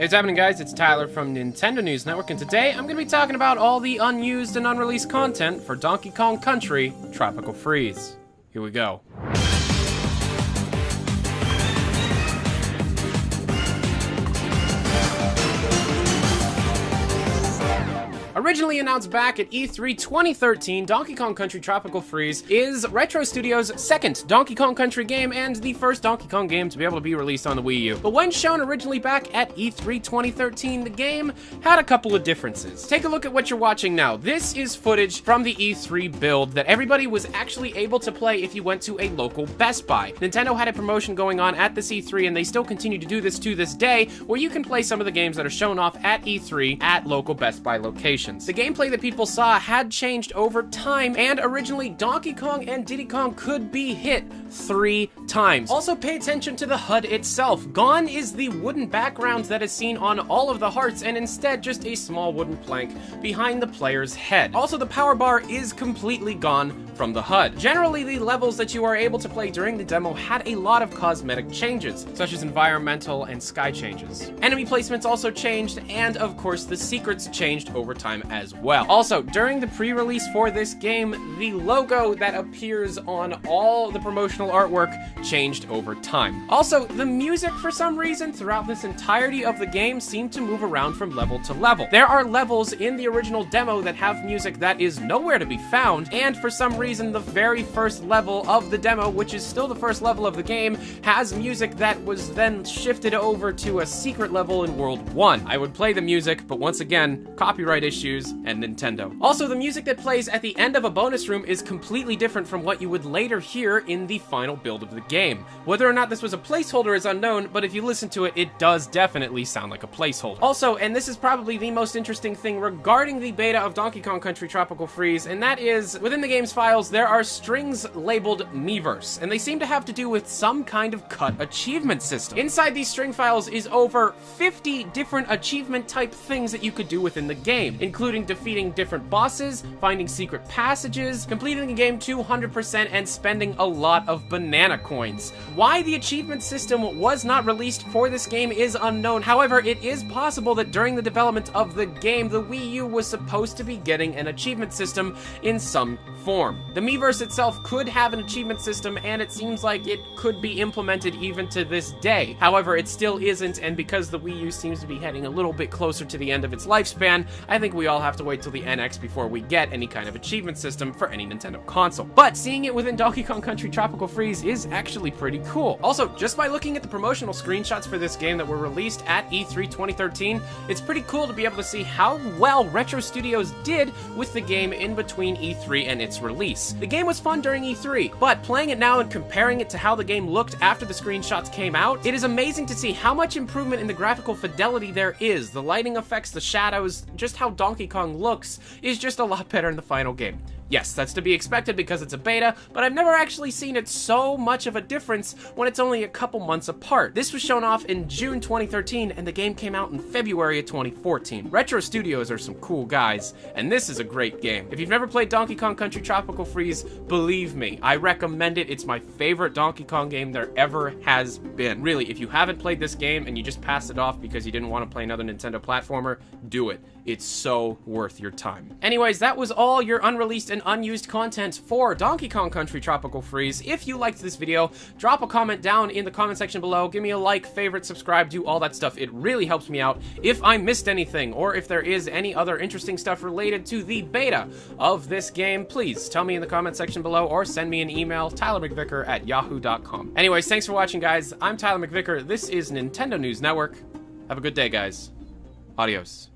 Hey, what's happening, guys? It's Tyler from Nintendo News Network, and today I'm going to be talking about all the unused and unreleased content for Donkey Kong Country Tropical Freeze. Here we go. Originally announced back at E3 2013, Donkey Kong Country Tropical Freeze is Retro Studios' second Donkey Kong Country game and the first Donkey Kong game to be able to be released on the Wii U. But when shown originally back at E3 2013, the game had a couple of differences. Take a look at what you're watching now. This is footage from the E3 build that everybody was actually able to play if you went to a local Best Buy. Nintendo had a promotion going on at this E3, and they still continue to do this to this day, where you can play some of the games that are shown off at E3 at local Best Buy locations. The gameplay that people saw had changed over time, and originally Donkey Kong and Diddy Kong could be hit 3 times. Also, pay attention to the HUD itself. Gone is the wooden background that is seen on all of the hearts, and instead just a small wooden plank behind the player's head. Also, the power bar is completely gone from the HUD. Generally, the levels that you are able to play during the demo had a lot of cosmetic changes, such as environmental and sky changes. Enemy placements also changed, and of course, the secrets changed over time as well. Also, during the pre-release for this game, the logo that appears on all the promotional artwork changed over time. Also, the music, for some reason, throughout this entirety of the game seemed to move around from level to level. There are levels in the original demo that have music that is nowhere to be found, and for some reason, the very first level of the demo, which is still the first level of the game, has music that was then shifted over to a secret level in World 1. I would play the music, but once again, copyright issues and Nintendo. Also, the music that plays at the end of a bonus room is completely different from what you would later hear in the final build of the game. Whether or not this was a placeholder is unknown, but if you listen to it, it does definitely sound like a placeholder. Also, and this is probably the most interesting thing regarding the beta of Donkey Kong Country Tropical Freeze, and that is, within the game's files, there are strings labeled Miiverse, and they seem to have to do with some kind of cut achievement system. Inside these string files is over 50 different achievement type things that you could do within the game, including defeating different bosses, finding secret passages, completing the game 200%, and spending a lot of banana coins. Why the achievement system was not released for this game is unknown. However, it is possible that during the development of the game, the Wii U was supposed to be getting an achievement system in some form. The Miiverse itself could have an achievement system, and it seems like it could be implemented even to this day. However, it still isn't, and because the Wii U seems to be heading a little bit closer to the end of its lifespan, I think we all have to wait till the NX before we get any kind of achievement system for any Nintendo console. But seeing it within Donkey Kong Country Tropical Freeze is actually pretty cool. Also, just by looking at the promotional screenshots for this game that were released at E3 2013, it's pretty cool to be able to see how well Retro Studios did with the game in between E3 and its release. The game was fun during E3, but playing it now and comparing it to how the game looked after the screenshots came out, it is amazing to see how much improvement in the graphical fidelity there is. The lighting effects, the shadows, just how Donkey Kong looks is just a lot better in the final game. Yes, that's to be expected because it's a beta, but I've never actually seen it so much of a difference when it's only a couple months apart. This was shown off in June 2013, and the game came out in February of 2014. Retro Studios are some cool guys, and this is a great game. If you've never played Donkey Kong Country Tropical Freeze, believe me, I recommend it. It's my favorite Donkey Kong game there ever has been. Really, if you haven't played this game and you just passed it off because you didn't want to play another Nintendo platformer, do it. It's so worth your time. Anyways, that was all your unreleased and unused content for Donkey Kong Country Tropical Freeze. If you liked this video, drop a comment down in the comment section below. Give me a like, favorite, subscribe, do all that stuff. It really helps me out. If I missed anything, or if there is any other interesting stuff related to the beta of this game, please tell me in the comment section below, or send me an email, tylermcvicker@yahoo.com. Anyways, thanks for watching, guys. I'm Tyler McVicker. This is Nintendo News Network. Have a good day, guys. Adios.